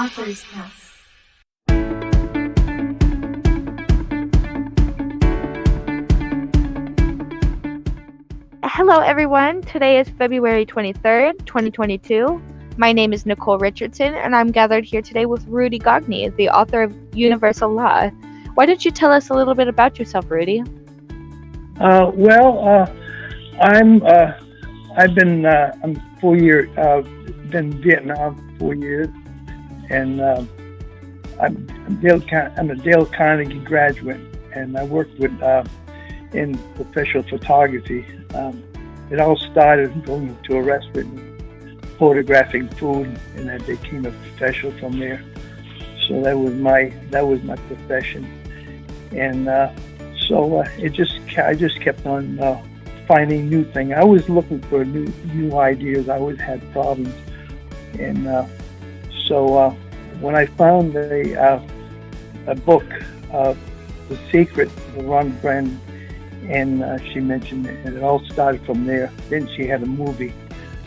Author's House. Hello, everyone. Today is February 23rd, 2022. My name is Nicole Richardson, and I'm gathered here today with Rudy Gagne, the author of Universal Law. Why don't you tell us a little bit about yourself, Rudy? I'm 4 years. Been in Vietnam 4 years, and I'm a Dale Carnegie graduate, and I worked in professional photography. It all started going to a restaurant, photographing food, and I became a professional from there. So that was my profession, and I just kept on finding new things. I was looking for new ideas. I always had problems, and when I found a book, The Secret, the Ron Brennan, and she mentioned it, and it all started from there. Then she had a movie.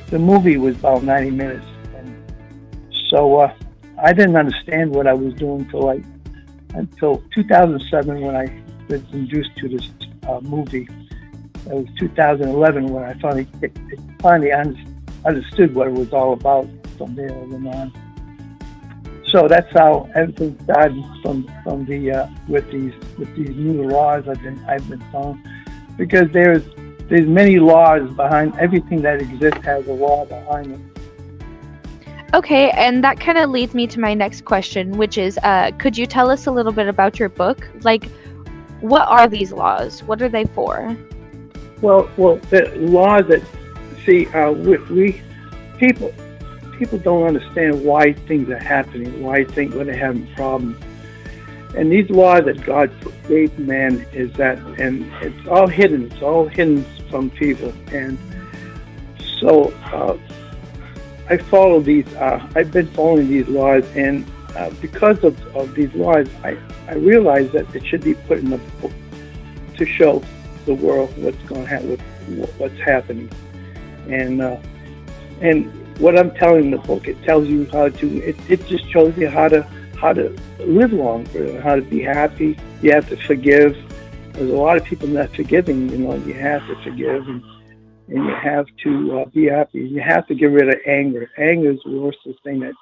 The movie was about 90 minutes, and so I didn't understand what I was doing until 2007 when I was introduced to this movie. It was 2011 when I finally understood what it was all about. From there on. So that's how everything started from the with these new laws I've been found, because there's many laws behind everything that exists. Has a law behind it. Okay, and that kind of leads me to my next question, which is, could you tell us a little bit about your book? Like, what are these laws? What are they for? Well, the laws that people don't understand why things are happening, why they're having problems. And these laws that God gave man is that, and it's all hidden from people. And so I follow these. I've been following these laws, and because of these laws, I realized that it should be put in a book to show the world what's going to happen, what's happening, and what I'm telling in the book, it tells you how to. It just shows you how to live longer, how to be happy. You have to forgive. There's a lot of people not forgiving. You have to forgive, and you have to be happy. You have to get rid of anger. Anger is the worst thing. That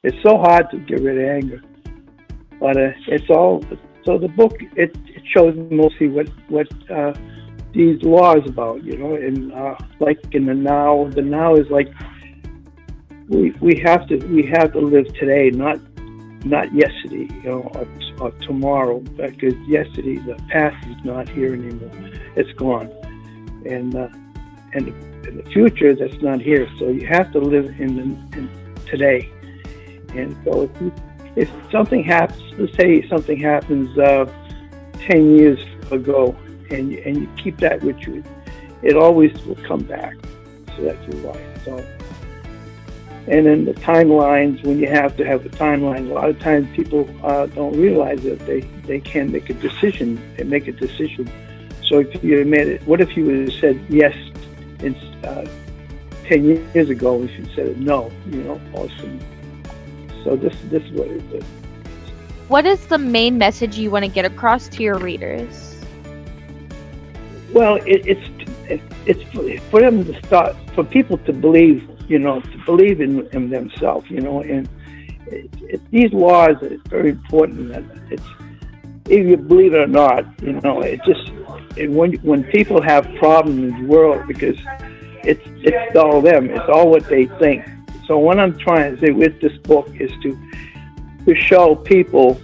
it's so hard to get rid of anger, but it's all. So the book it shows mostly what these laws about, and like in the now. The now is like. We have to live today, not yesterday, or tomorrow, because yesterday, the past is not here anymore. It's gone, and the future that's not here. So you have to live in today. And so if something happens, let's say something happens 10 years ago, and you keep that with you, it always will come back. So that's why. So. And then the timelines, when you have to have a timeline, a lot of times people don't realize that they can make a decision and make a decision. So if you made it, what if you would have said yes 10 years ago if you said no, awesome. So this is what it is. What is the main message you want to get across to your readers? Well, it's for them to start, for people to believe, to believe in themselves, and these laws are very important. It's, if you believe it or not, when people have problems in the world, because it's all them, it's all what they think. So what I'm trying to say with this book is to show people,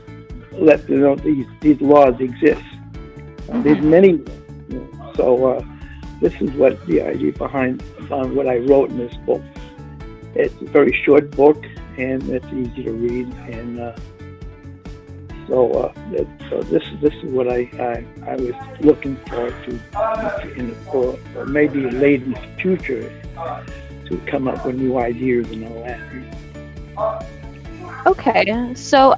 let them know these laws exist. There's many. So this is what the idea behind what I wrote in this book. It's a very short book, and it's easy to read, and so this is what I was looking for or maybe late in the future to come up with new ideas and all that. Okay, so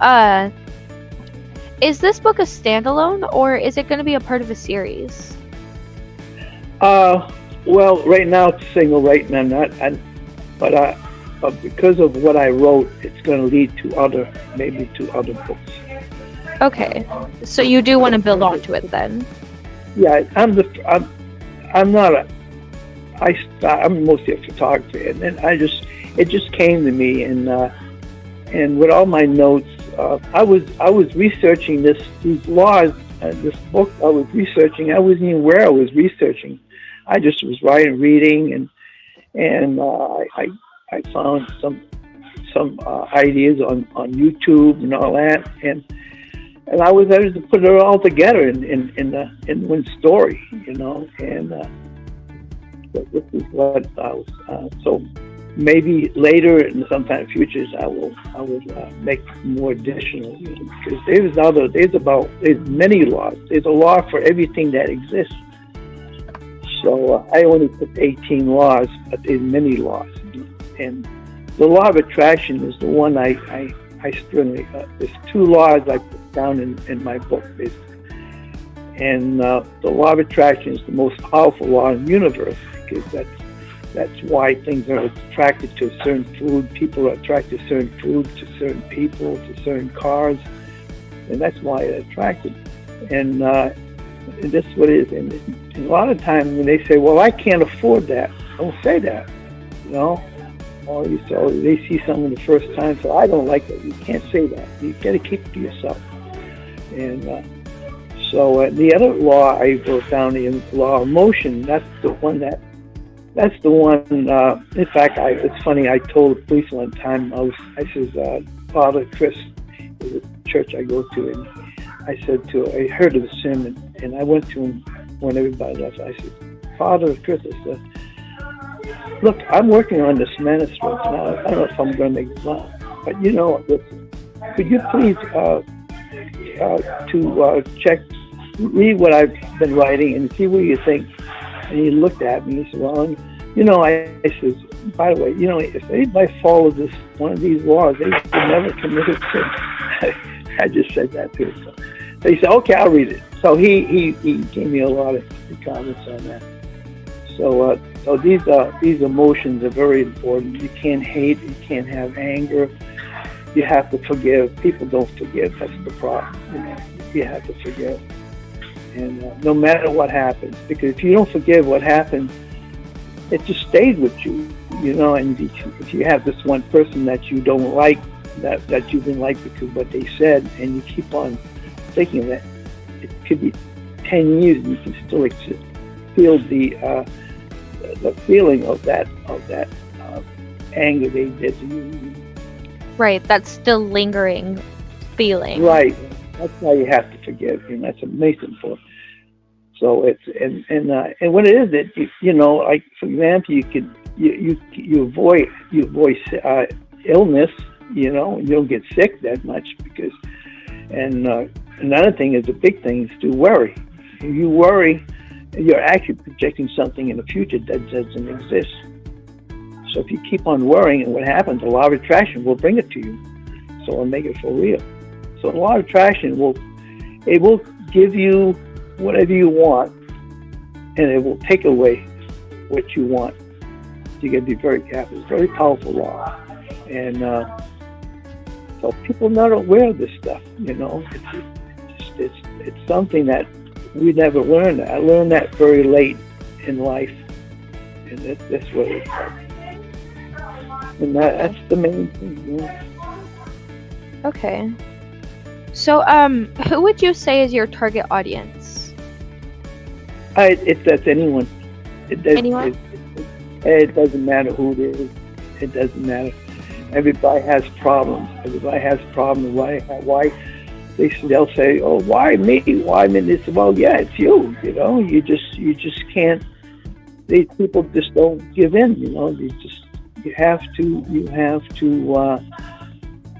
is this book a standalone, or is it going to be a part of a series? Well, right now it's single, right? And I'm not, but but because of what I wrote, it's going to lead to maybe other books. Okay, so you do want to build onto it then? Yeah, I'm mostly a photographer, and then it just came to me, and with all my notes, I was researching these laws, this book I was researching. I wasn't even aware I was researching. I just was reading, and I found some ideas on YouTube and all that, and I was able to put it all together in one story, and this is what I was. So maybe later in sometime futures, I will make more additional, because there's many laws. There's a law for everything that exists. So I only put 18 laws, but there's many laws, and the law of attraction is the one I strongly. There's 2 laws I put down in my book, and the law of attraction is the most powerful law in the universe, because that's why things are attracted to a certain food. People are attracted to certain food, to certain people, to certain cars, and that's why it's attracted. And that's what it is. And a lot of times when they say, "Well, I can't afford that," don't say that, Or they see someone the first time, so I don't like it. You can't say that. You got to keep it to yourself. And so the other law I wrote down, the law of motion. That's the one. In fact, it's funny. I told the police one time. I said, Father Chris, is a church I go to, and I heard of the sermon, and I went to him when everybody left. I said, Father Chris, I said, look, I'm working on this manuscript now. I don't know if I'm going to make it up, but could you please read what I've been writing and see what you think? And he looked at me and he said, well, I said, by the way, if anybody follows one of these laws, they would never commit a sin. I just said that to him. So he said, okay, I'll read it. So he gave me a lot of comments on that. So these emotions are very important. You can't hate. You can't have anger. You have to forgive. People don't forgive. That's the problem. You have to forgive. And no matter what happens, because if you don't forgive what happened, it just stays with you, And if you have this one person that you don't like, that you didn't like because of what they said, and you keep on thinking that, it could be 10 years and you can still feel the feeling of that anger they did to you. Right, that's still lingering feeling. Right, that's why you have to forgive, and that's amazing for. So it's and what it is that like for example, you avoid illness, you don't get sick that much because, and another thing is the big thing is to worry. If you worry, you're actually projecting something in the future that doesn't exist. So if you keep on worrying, and what happens, the law of attraction will bring it to you. So it'll make it for real. So the law of attraction will give you whatever you want, and it will take away what you want. You got to be very careful. It's a very powerful law, and so people are not aware of this stuff. It's something that we never learned. I learned that very late in life, and that's what it's like. And that's the main thing. Okay. So, who would you say is your target audience? That's anyone. Anyone? It doesn't matter who it is. It doesn't matter. Everybody has problems. Why? They'll say, "Oh, why me? Why me?" They say, "Well, yeah, it's you. You just can't. These people just don't give in. You have to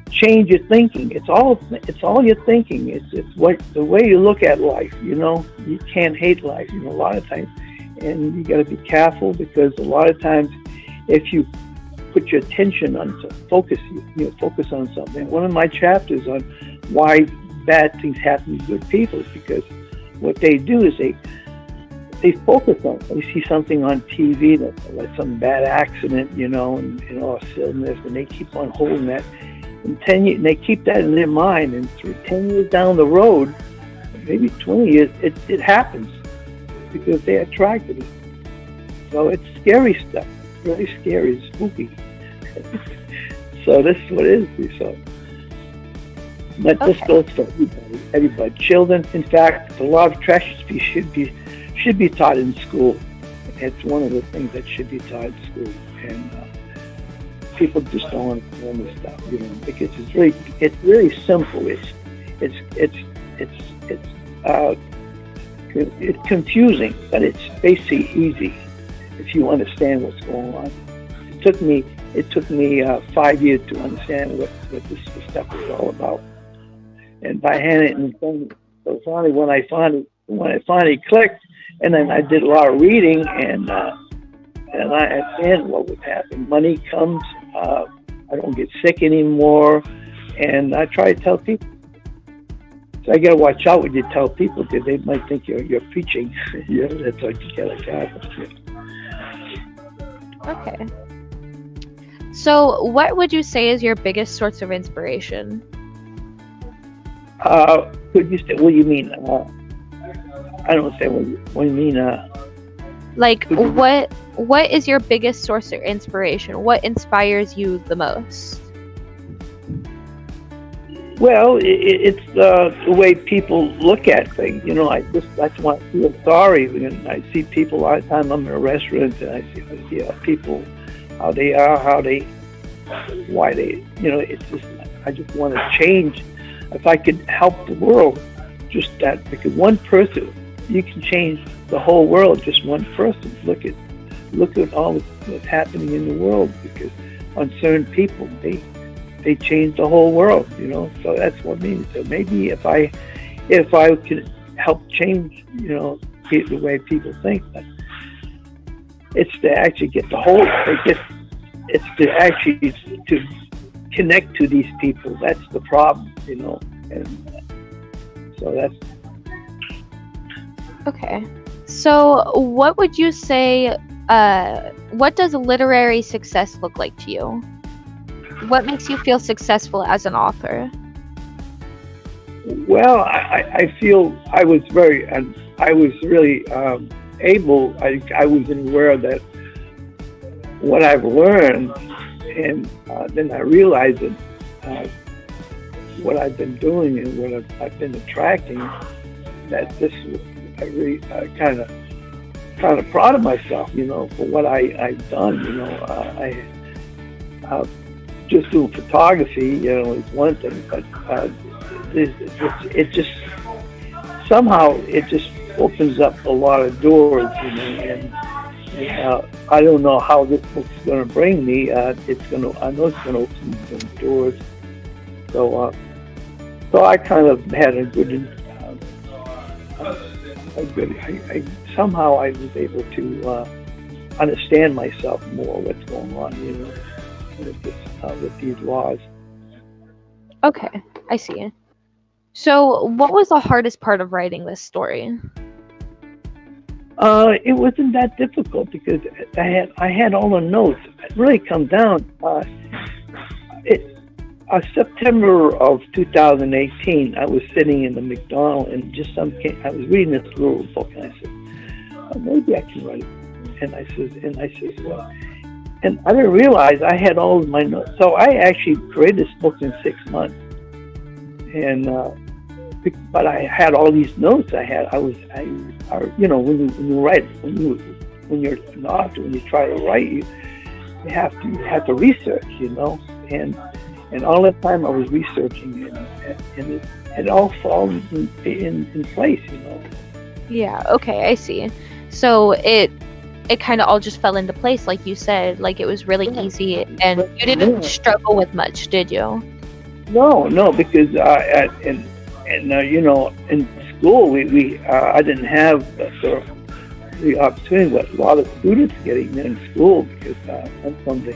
change your thinking. It's all your thinking. It's what the way you look at life. You can't hate life. A lot of times, and you got to be careful because a lot of times, if you put your attention on focus on something. One of my chapters on why bad things happen to good people is because what they do is they focus on. They see something on TV that like some bad accident, and all of a sudden and they keep on holding that. And 10 years, and they keep that in their mind, and through 10 years down the road, maybe 20 years, it happens because they attracted it. So it's scary stuff, really scary, it's spooky. So this is what it is. So, but this goes for everybody. Children, in fact, the law of attraction should be taught in school. It's one of the things that should be taught in school, and people just don't understand this stuff, because it's really simple. It's confusing, but it's basically easy if you understand what's going on. It took me 5 years to understand what this stuff is all about. And by hand it and thing, so finally when I finally clicked, and then I did a lot of reading, and I understand what was happening. Money comes. I don't get sick anymore, and I try to tell people. So I got to watch out when you tell people, because they might think you're preaching. That's what you got to guard. Okay. So, what would you say is your biggest source of inspiration? Could you say? What do you mean? I don't say what you mean. Like, what is your biggest source of inspiration? What inspires you the most? Well, it's the way people look at things. That's why I feel sorry when I see people all the time. I'm in a restaurant and I see people, how they are, why they. It's just, I just want to change. If I could help the world, just that, because one person, you can change the whole world. Just one person. Look at all that's happening in the world, because on certain people, they change the whole world. So that's what I mean. So maybe if I could help change, the way people think, but it's to actually get the whole. It's to actually to connect to these people. That's the problem, and so that's. Okay. So what would you say, what does literary success look like to you? What makes you feel successful as an author? Well, I feel I was really able, I was aware that what I've learned, and then I realized that what I've been doing and what I've been attracting, that this I really kind of proud of myself, for what I've done. I just doing photography, is one thing, but it just somehow it just opens up a lot of doors, and I don't know how this book's going to bring me. I know it's going to open some doors. So I kind of had a good. Somehow I was able to understand myself more, what's going on, with these laws. Okay, I see. So, what was the hardest part of writing this story? It wasn't that difficult, because I had all the notes. It really come down. September of 2018, I was sitting in the McDonald's, and I was reading this little book, and I said, maybe I can write it. And I said, well, and I didn't realize I had all of my notes. So I actually created this book in 6 months, and but I had all these notes. When you write, when you're an author, when you try to write, you have to research, and all the time I was researching, and it all falls in place, Yeah, okay, I see. So it kind of all just fell into place, like you said, like it was really easy, and you didn't struggle with much, did you? No, because in school I didn't have the opportunity what a lot of students getting in school, because I'm from the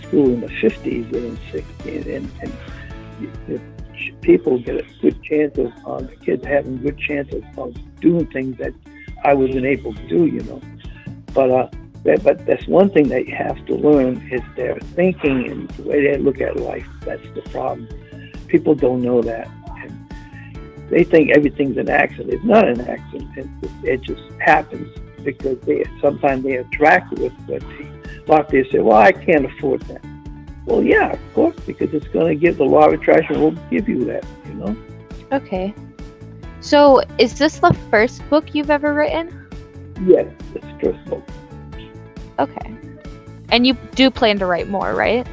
school in the 50s and 60s, and people get a good chance of the kids having good chance of doing things that I wasn't able to do, But that's one thing that you have to learn is their thinking and the way they look at life. That's the problem. People don't know that. And they think everything's an accident. It's not an accident. It just happens because sometimes they attract with what a lot they say, well, I can't afford that. Well, yeah, of course, because it's going to give the law of attraction will give you that, Okay. So, is this the first book you've ever written? Yes, it's the first book. Okay. And you do plan to write more, right?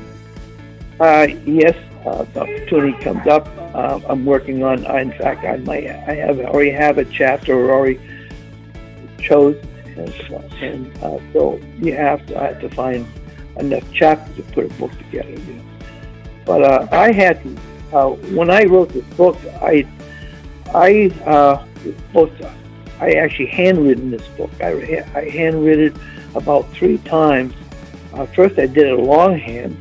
Yes, the opportunity comes up. I'm working on. In fact, I already have a chapter already chosen, and so I have to find enough chapters to put a book together. But I had to. When I wrote this book, I actually handwritten this book. I handwritten it about 3 times. First, I did it longhand,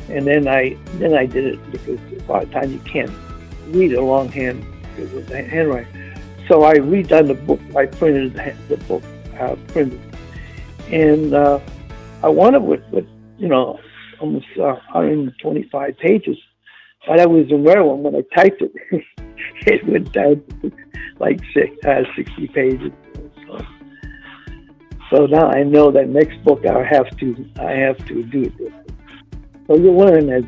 and then I did it because a lot of times you can't read it longhand because of the handwriting. So I redone the book. I printed the book, printed, and I wanted with almost 125 pages. But I was aware when I typed it, it went down to like 60 pages. So now I know that next book I have to do it different. So you learn as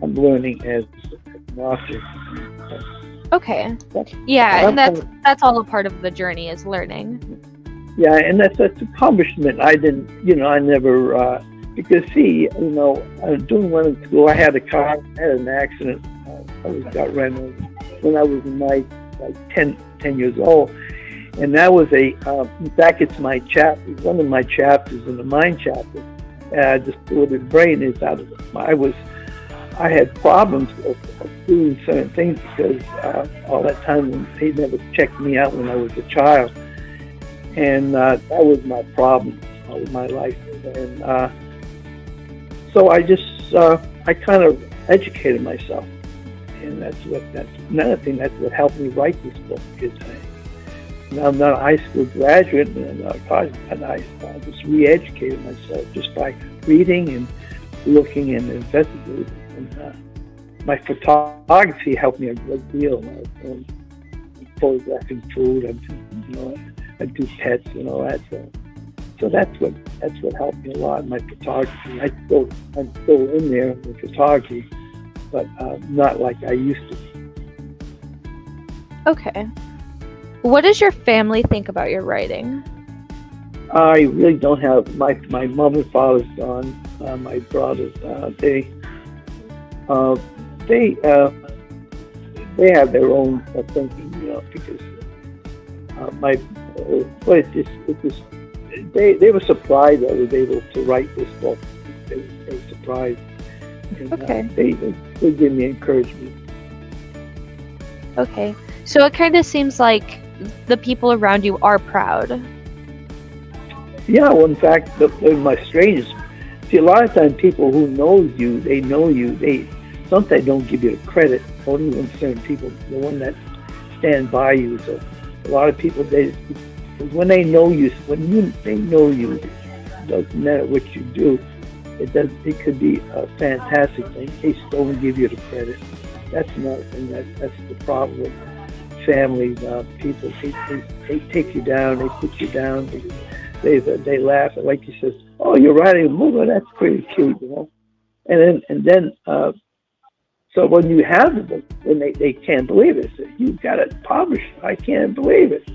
I'm learning as an author. Okay. Yeah, and that's all a part of the journey is learning. Yeah, and that's accomplishment. I didn't, I never. Because doing one in school, I had an accident. I got ran over when I was in my 10 years old, and that was in fact, it's my chapter. One of my chapters in the mind chapter. Distorted brain is out of it. I had problems of doing certain things because all that time they never checked me out when I was a child, and that was my problem with my life. And so I just I kind of educated myself, and that's another thing. That's what helped me write this book. Because now I'm not a high school graduate and not a college, and I just re-educated myself just by reading and looking and investigating. And my photography helped me a great deal. I'm photographing food. I do pets and all that stuff. So that's what helped me a lot in my photography. I'm still in there in photography, but not like I used to. Okay. What does your family think about your writing? I really don't have my mom and father's gone. My brothers, they have their own thinking, because it's just. They were surprised I was able to write this book. They were surprised. And, okay. They give me encouragement. Okay. So it kind of seems like the people around you are proud. Yeah, well, in fact, they're my strangers. See, a lot of times people who know you, they sometimes don't give you the credit. Only when certain people, the one that stand by you. So a lot of people, when they know you, they know you, it doesn't matter what you do. It could be a fantastic thing. They still don't give you the credit. That's another thing. That's the problem with families. People, they take you down. They put you down. They laugh. And like you said, oh, you're writing a book. Oh, that's pretty cute, And then so when you have the book, when they can't believe it, so you've got it published. I can't believe it.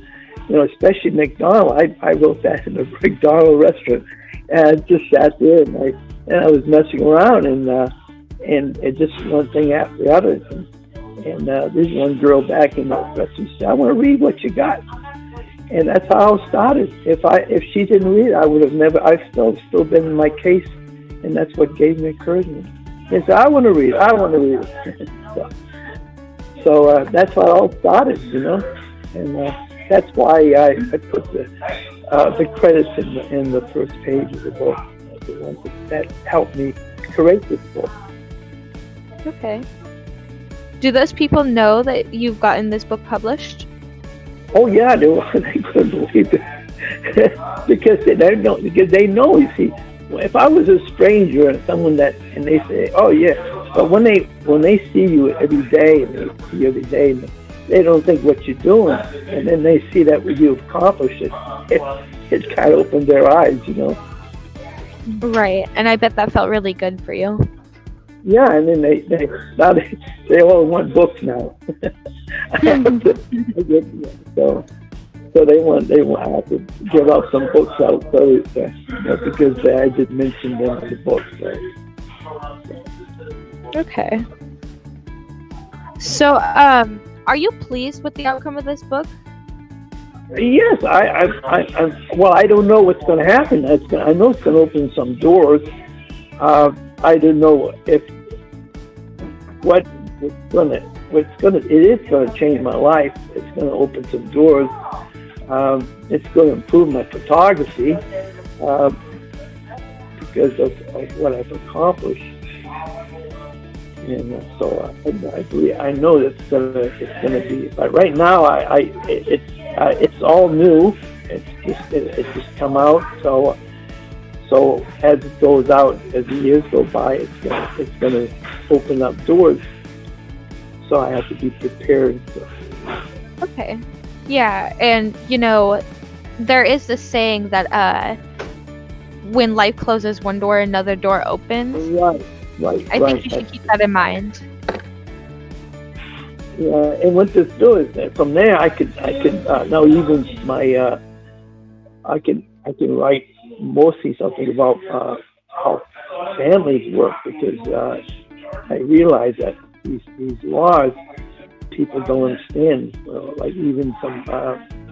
Especially McDonald's. I wrote that in a McDonald's restaurant, and I just sat there and I was messing around, and it just one thing after the other. And there's one girl back in the restaurant said, "I want to read what you got," and that's how it started. If she didn't read it, I would have never. I've still been in my case, and that's what gave me encouragement. They said, "I want to read it. I want to read it." so that's how it all started, and. That's why I put the credits in the first page of the book. The ones that helped me create this book. Okay. Do those people know that you've gotten this book published? Oh yeah, they couldn't believe it. because they know. You see, if I was a stranger and someone and they say, "Oh yeah," but when they see you every day and they see you every day, and they don't think what you're doing, and then they see that what you've accomplished, it kind of opens their eyes, Right, and I bet that felt really good for you. Yeah, and then they all want books now. So they want I have to give out some books out because I did mention them in the book. So. Okay. So, are you pleased with the outcome of this book? Yes, well, I don't know what's going to happen. I know it's going to open some doors. I don't know if it is going to change my life. It's going to open some doors. It's going to improve my photography because of what I've accomplished. And so I know that it's gonna be. But right now, it's all new. It's just come out. So as it goes out, as the years go by, it's gonna open up doors. So I have to be prepared. Okay. Yeah, and there is this saying that when life closes one door, another door opens. Right. I think you should keep that in mind. Yeah, and what this does from there, I could now even my I can write mostly something about how families work because I realize that these laws people don't understand. Like even some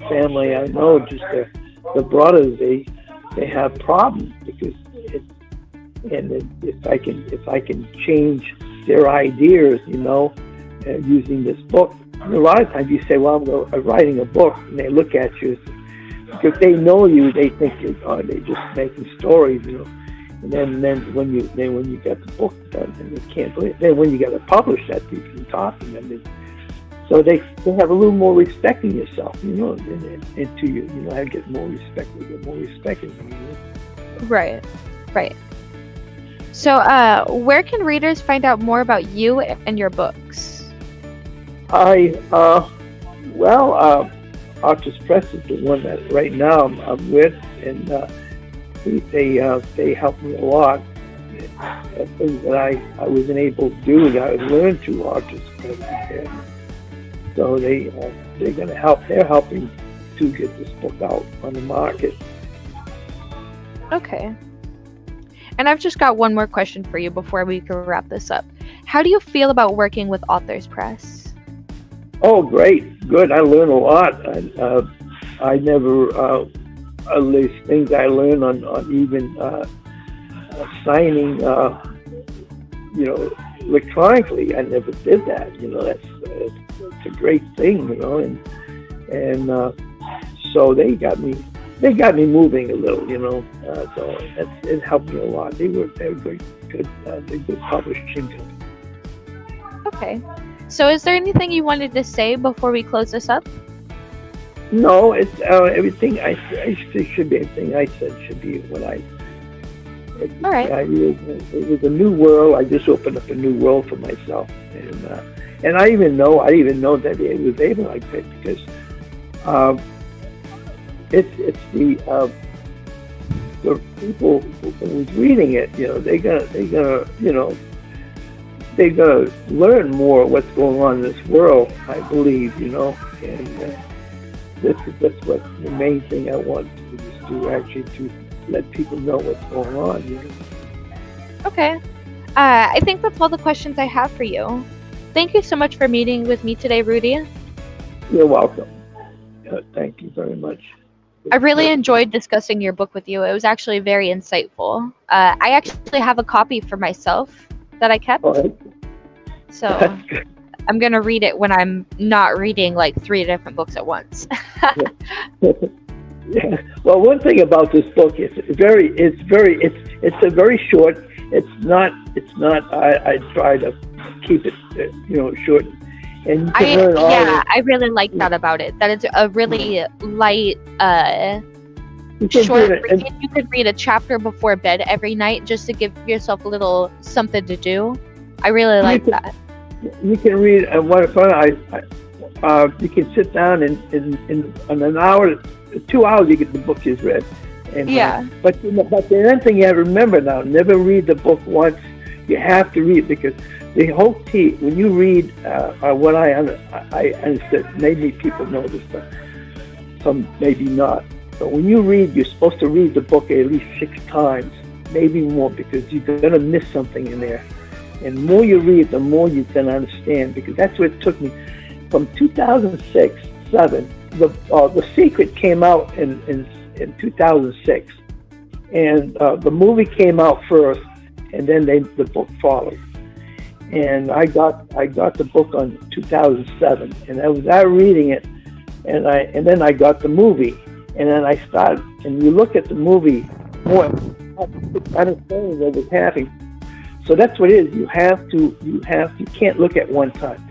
family I know, just the brothers they have problems because if I can change their ideas, using this book. And a lot of times you say, "Well, I'm writing a book," and they look at you because they know you. They think they're just making stories, And then when you get the book done, and they can't believe it. Then when you get it published, that you can talk to them. So they have a little more respect in yourself, and to you. I get more respect. They get more respect in you. Right. So, where can readers find out more about you and your books? Artist Press is the one that right now I'm with, and they help me a lot. Things that I wasn't able to do that I learned through Artist Press. And so they're going to help. They're helping to get this book out on the market. Okay. And I've just got one more question for you before we can wrap this up. How do you feel about working with Authors Press? Oh, great. Good. I learn a lot. I never, there's things I learned on even signing, electronically. I never did that. That's a great thing, and so they got me moving a little, so it helped me a lot. They're good publishing. Okay. So is there anything you wanted to say before we close this up? No, it's everything I should be. Everything I said should be what I. All right. It was a new world. I just opened up a new world for myself, and I didn't even know that it was able like that because it's the people who was reading it. They're gonna learn more what's going on in this world. I believe, and that's what the main thing I want to let people know what's going on. Okay. I think that's all the questions I have for you. Thank you so much for meeting with me today, Rudy. You're welcome. Thank you very much. I really enjoyed discussing your book with you. It was actually very insightful. I actually have a copy for myself that I kept. Right. So I'm going to read it when I'm not reading like 3 different books at once. Yeah. Well, one thing about this book is it's a very short. It's not. I try to keep it, short. And you can learn all I really like that about it. That it's a really light You can short do it, and read. You could read a chapter before bed every night just to give yourself a little something to do. I really like that. you can read what fun you can sit down in an hour, 2 hours you get the book is read. And, Yeah. but the other thing you have to remember now, never read the book once. You have to read, because the whole key, when you read, what I understood, maybe people know this, but some maybe not. But when you read, you're supposed to read the book at least 6 times, maybe more, because you're going to miss something in there. And the more you read, the more you can understand, because that's what it took me. From 2006, 7, The Secret came out in 2006, and the movie came out first, and then the book followed. And I got the book on 2007, and I was out reading it, and then I got the movie, and then I started. And you look at the movie more, understanding what was happening. So that's what it is. You can't look at one time,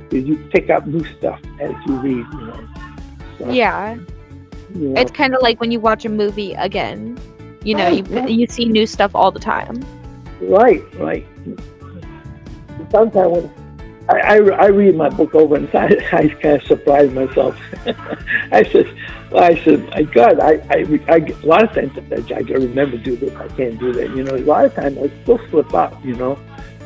because you pick up new stuff as you read. So, Yeah. It's kind of like when you watch a movie again. You see new stuff all the time. Right. Sometimes when I read my book over, and I kind of surprise myself. I said, my God, I a lot of times I remember do this, I can't do that. A lot of times I still slip up,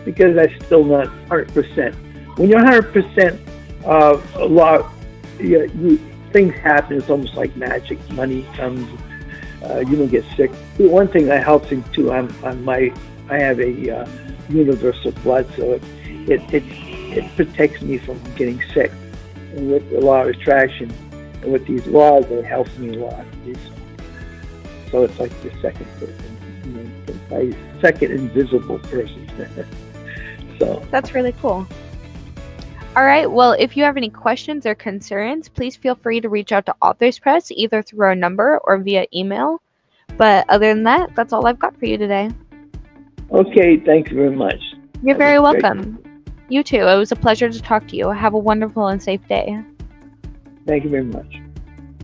because I'm still not 100%. When you're 100%, a lot, things happen. It's almost like magic. Money comes. You don't get sick. One thing that helps me too. I have a universal blood, so it protects me from getting sick. And with the law of attraction, and with these laws, it helps me a lot. So it's like the second person, my second invisible person. So that's really cool. All right, well, if you have any questions or concerns, please feel free to reach out to Authors Press, either through our number or via email. But other than that, that's all I've got for you today. Okay, thank you very much. You're very welcome. You too. It was a pleasure to talk to you. Have a wonderful and safe day. Thank you very much.